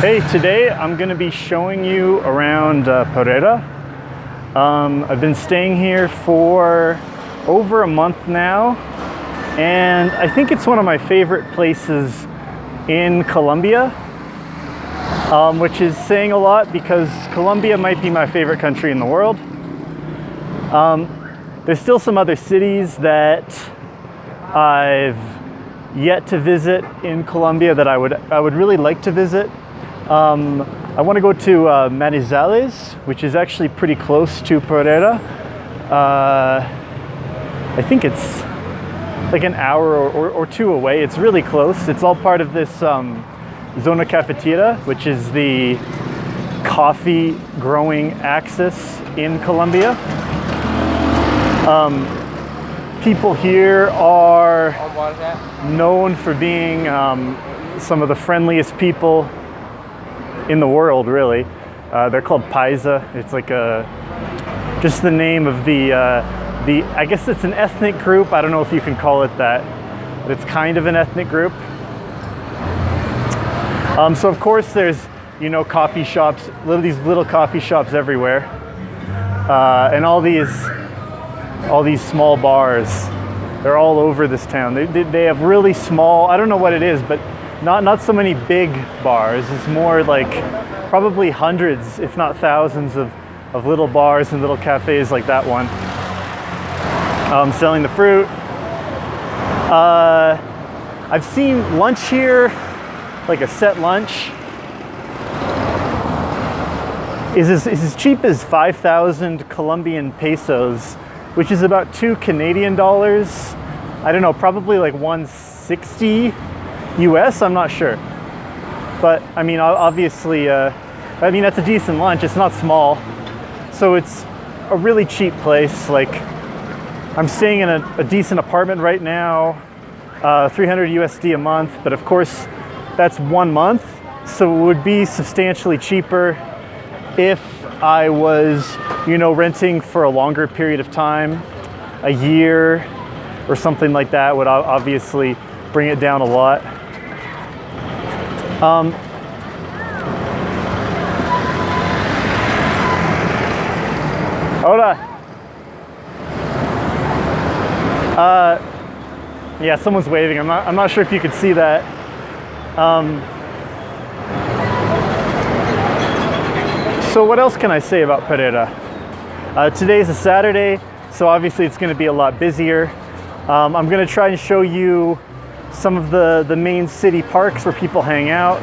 Hey, today I'm going to be showing you around Pereira. I've been staying here for over a month now, and I think it's one of my favorite places in Colombia, which is saying a lot because Colombia might be my favorite country in the world. There's still some other cities that I've yet to visit in Colombia that I would really like to visit. I want to go to Manizales, which is actually pretty close to Pereira. I think it's like an hour or two away. It's really close. It's all part of this Zona Cafetera, which is the coffee growing axis in Colombia. People here are known for being some of the friendliest people in the world, really. They're called Paisa. It's like just the name of the I guess it's an ethnic group. I don't know if you can call it that, but it's kind of an ethnic group. So of course there's, coffee shops, these little coffee shops everywhere, and all these small bars. They're all over this town. They have really small, I don't know what it is, but not so many big bars. It's more like probably hundreds, if not thousands of little bars and little cafes like that one. Selling the fruit. I've seen lunch here, like a set lunch, is as cheap as 5,000 Colombian pesos, which is about $2 Canadian. I don't know, probably like 160 US, I'm not sure. But I mean, obviously, that's a decent lunch. It's not small. So it's a really cheap place. Like, I'm staying in a decent apartment right now, 300 USD a month. But of course, that's 1 month. So it would be substantially cheaper if I was, renting for a longer period of time, a year or something like that would obviously bring it down a lot. Hola. Yeah, someone's waving. I'm not sure if you could see that. So what else can I say about Pereira? Today's a Saturday, so obviously it's going to be a lot busier. I'm going to try and show you some of the main city parks where people hang out.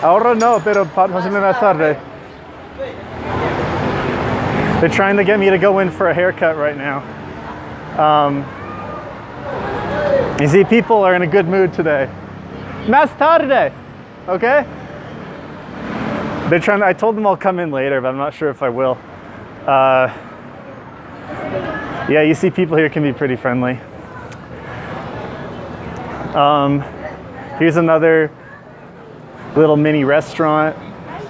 Ahora no, pero pásame más tarde. They're trying to get me to go in for a haircut right now. You see, people are in a good mood today. Más tarde, okay? I told them I'll come in later, but I'm not sure if I will. Yeah, you see, people here can be pretty friendly. Here's another little mini restaurant.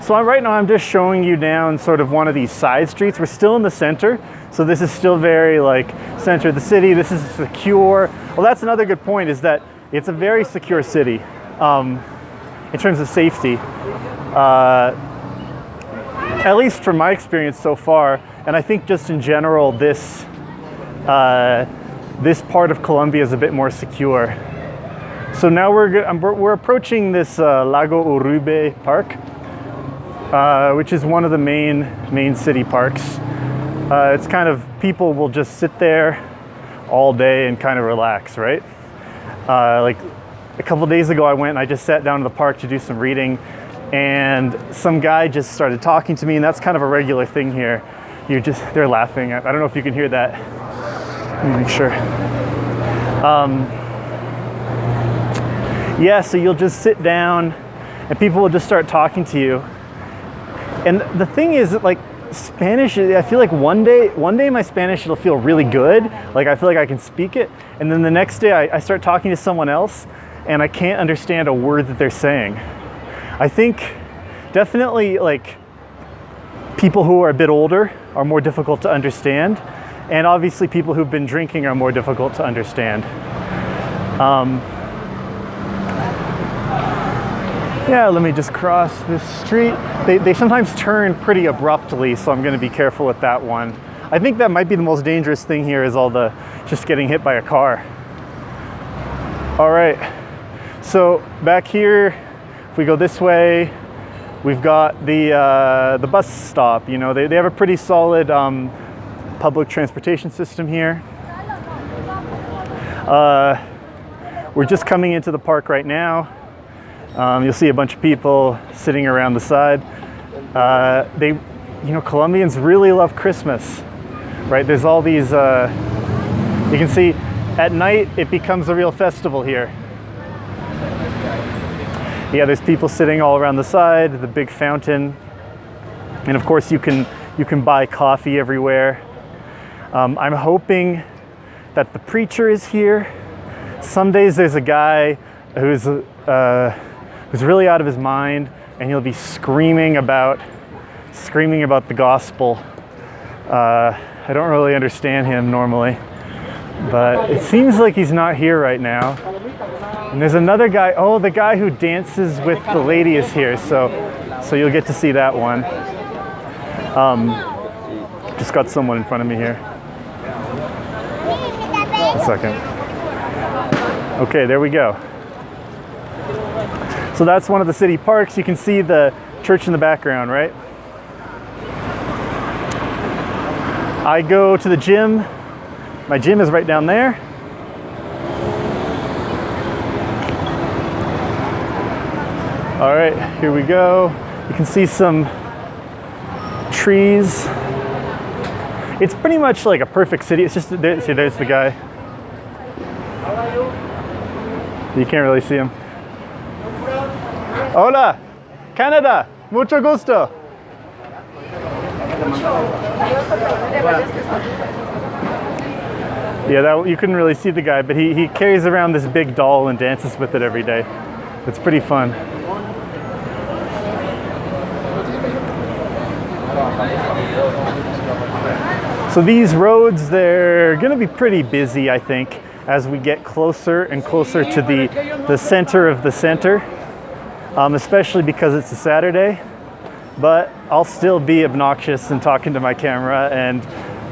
So right now I'm just showing you down sort of one of these side streets. We're still in the center, so this is still very like center of the city. This is secure. Well, that's another good point, is that it's a very secure city in terms of safety. At least from my experience so far, and I think just in general, this part of Colombia is a bit more secure. So now we're approaching this Lago Urube Park, which is one of the main city parks. It's kind of, people will just sit there all day and kind of relax, right? Like a couple days ago, I went and I just sat down in the park to do some reading, and some guy just started talking to me, and that's kind of a regular thing here. They're laughing. I don't know if you can hear that. Let me make sure. Yeah, so you'll just sit down and people will just start talking to you. And the thing is that, like, Spanish, I feel like one day my Spanish, it'll feel really good. Like, I feel like I can speak it. And then the next day I start talking to someone else and I can't understand a word that they're saying. I think definitely, like, people who are a bit older are more difficult to understand. And obviously people who've been drinking are more difficult to understand. Yeah, let me just cross this street. They sometimes turn pretty abruptly, so I'm going to be careful with that one. I think that might be the most dangerous thing here is all the just getting hit by a car. All right, so back here, if we go this way, we've got the bus stop. You know, they have a pretty solid public transportation system here. We're just coming into the park right now. You'll see a bunch of people sitting around the side. Colombians really love Christmas, right? There's all these, you can see at night it becomes a real festival here. Yeah, there's people sitting all around the side, the big fountain. And of course you can buy coffee everywhere. I'm hoping that the preacher is here. Some days there's a guy who's really out of his mind, and he'll be screaming about the gospel. I don't really understand him normally, but it seems like he's not here right now. And there's another guy, oh, the guy who dances with the lady is here, so you'll get to see that one. Just got someone in front of me here. A second. Okay, there we go. So that's one of the city parks. You can see the church in the background, right? I go to the gym. My gym is right down there. All right, here we go. You can see some trees. It's pretty much like a perfect city. It's just, see, there's the guy. You can't really see him. Hola, Canada, mucho gusto. Yeah, you couldn't really see the guy, but he carries around this big doll and dances with it every day. It's pretty fun. So these roads, they're gonna be pretty busy, I think, as we get closer and closer to the center of the center. Especially because it's a Saturday, but I'll still be obnoxious and talking to my camera and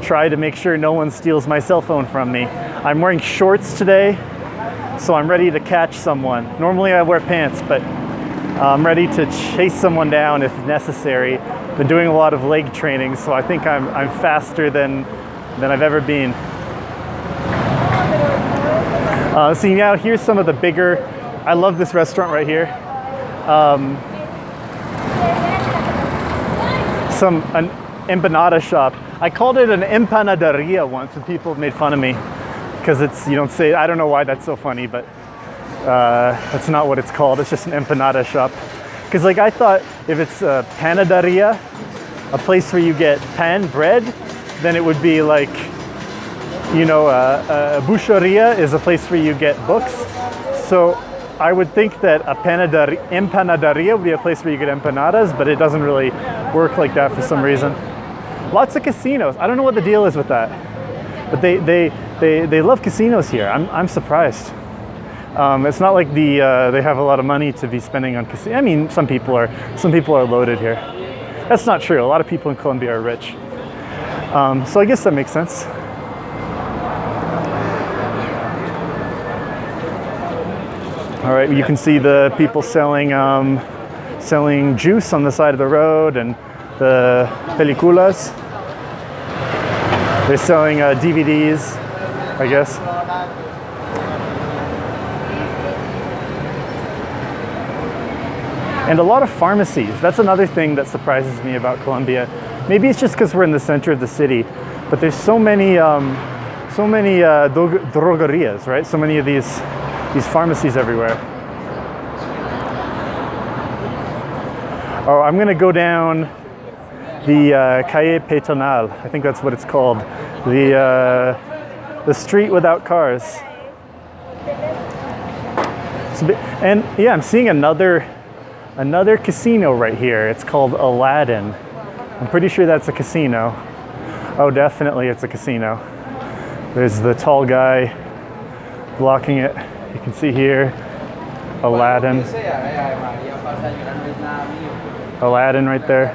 try to make sure no one steals my cell phone from me. I'm wearing shorts today, so I'm ready to catch someone. Normally I wear pants, but I'm ready to chase someone down if necessary. Been doing a lot of leg training, so I think I'm faster than I've ever been. So now here's some of the bigger, I love this restaurant right here. An empanada shop. I called it an empanaderia once, and people made fun of me because you don't say, I don't know why that's so funny, but that's not what it's called. It's just an empanada shop. Because like I thought if it's a panaderia, a place where you get pan, bread, then it would be like, you know, a boucheria is a place where you get books. So I would think that a empanaderia would be a place where you get empanadas, but it doesn't really work like that for some reason. Lots of casinos. I don't know what the deal is with that, but they love casinos here. I'm surprised. It's not like they have a lot of money to be spending on casinos. I mean, some people are loaded here. That's not true. A lot of people in Colombia are rich. So I guess that makes sense. All right, you can see the people selling juice on the side of the road and the películas. They're selling DVDs, I guess. And a lot of pharmacies. That's another thing that surprises me about Colombia. Maybe it's just because we're in the center of the city, but there's so many drogerias, right? So many of these pharmacies everywhere. Oh, I'm gonna go down the Calle Peatonal. I think that's what it's called. The street without cars. And yeah, I'm seeing another casino right here. It's called Aladdin. I'm pretty sure that's a casino. Oh, definitely it's a casino. There's the tall guy blocking it. You can see here. Aladdin. Aladdin right there.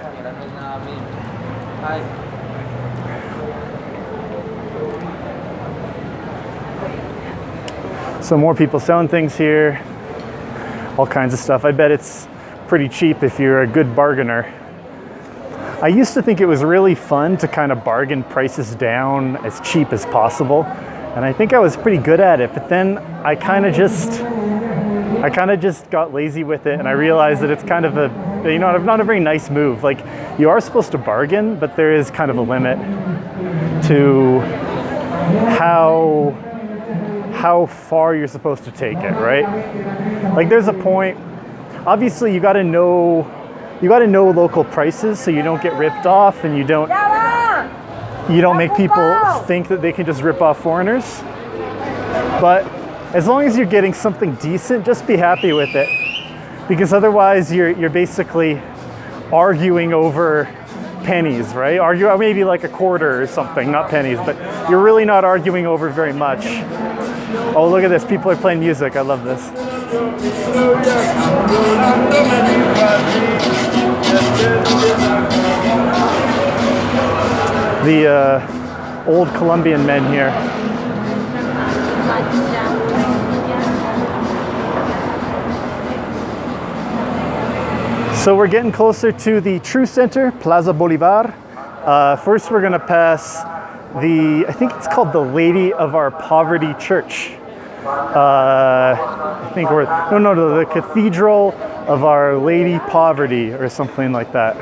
So more people selling things here. All kinds of stuff. I bet it's pretty cheap if you're a good bargainer. I used to think it was really fun to kind of bargain prices down as cheap as possible. And I think I was pretty good at it, but then I kind of just got lazy with it, and I realized that it's kind of a, not a very nice move. Like, you are supposed to bargain, but there is kind of a limit to how far you're supposed to take it, right? Like, there's a point, obviously you got to know local prices so you don't get ripped off, and you don't make people think that they can just rip off foreigners. But as long as you're getting something decent, just be happy with it, because otherwise you're basically arguing over pennies, right? Maybe like a quarter or something, not pennies, but you're really not arguing over very much. Oh, look at this. People are playing music. I love this. The old Colombian men here. So we're getting closer to the true center, Plaza Bolivar. First, we're going to pass I think it's called the Lady of Our Poverty Church. I think the Cathedral of Our Lady Poverty, or something like that.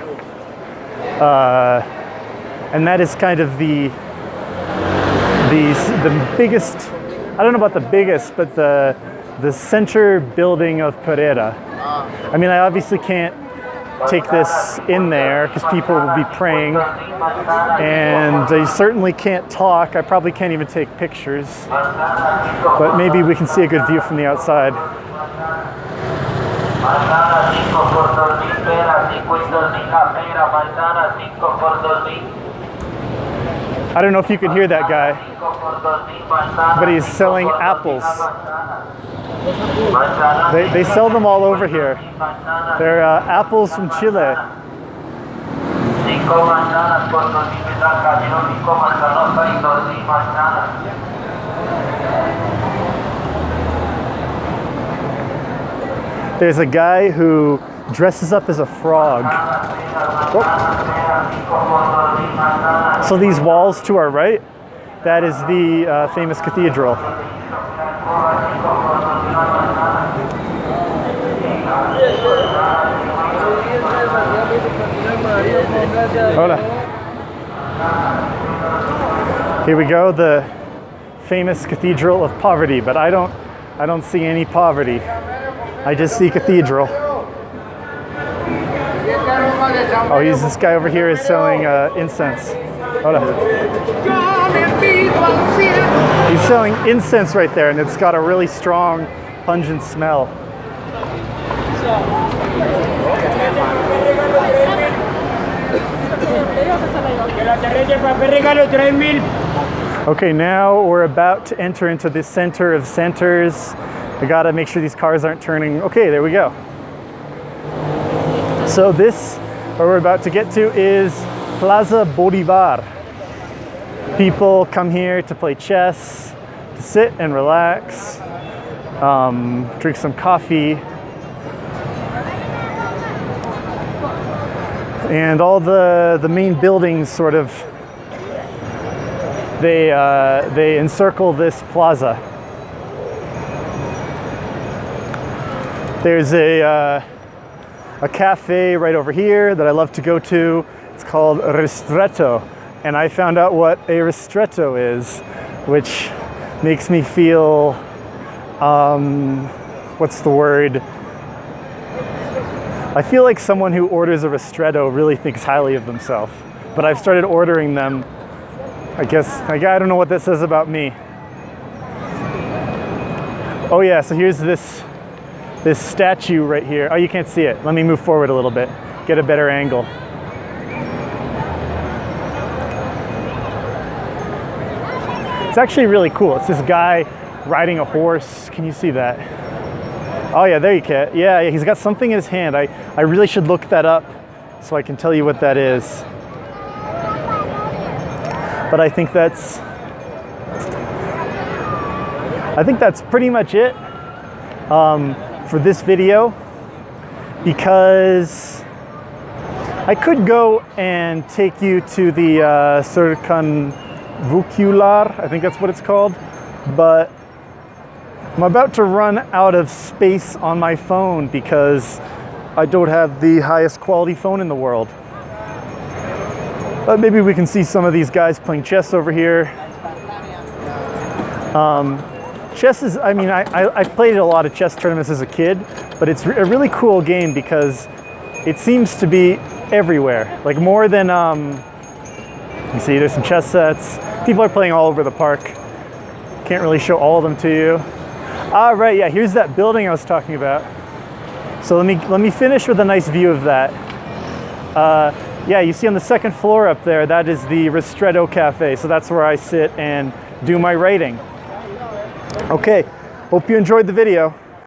And that is kind of the biggest, I don't know about the biggest, but the center building of Pereira. I mean, I obviously can't take this in there because people will be praying, and I certainly can't talk. I probably can't even take pictures, but maybe we can see a good view from the outside. I don't know if you can hear that guy, but he's selling apples. They sell them all over here. They're apples from Chile. There's a guy who dresses up as a frog. Oh. So these walls to our right, that is the famous cathedral. Hola. Here we go, the famous Cathedral of Poverty, but I don't see any poverty. I just see cathedral. Oh, this guy over here is selling incense. Hola. He's selling incense right there, and it's got a really strong, pungent smell. Okay, now we're about to enter into the center of centers. I gotta make sure these cars aren't turning. Okay, there we go. So this, where we're about to get to, is Plaza Bolivar. People come here to play chess, to sit and relax, drink some coffee, and all the main buildings sort of, they encircle this plaza. There's a cafe right over here that I love to go to. It's called Ristretto, and I found out what a ristretto is, which makes me feel, what's the word? I feel like someone who orders a ristretto really thinks highly of themselves, but I've started ordering them. I don't know what that says about me. Oh yeah, so here's this statue right here. Oh, you can't see it. Let me move forward a little bit, get a better angle. It's actually really cool. It's this guy riding a horse. Can you see that? Oh yeah, there you can. Yeah, he's got something in his hand. I really should look that up so I can tell you what that is. But I think that's pretty much it for this video, because I could go and take you to the circumvucular, I think that's what it's called, but I'm about to run out of space on my phone because I don't have the highest quality phone in the world. But maybe we can see some of these guys playing chess over here. Chess is, I mean, I played a lot of chess tournaments as a kid, but it's a really cool game because it seems to be everywhere. Like more than, you see there's some chess sets. People are playing all over the park. Can't really show all of them to you. Ah, right, yeah, here's that building I was talking about. So let me finish with a nice view of that. Yeah, you see on the second floor up there, that is the Ristretto Cafe. So that's where I sit and do my writing. Okay, hope you enjoyed the video.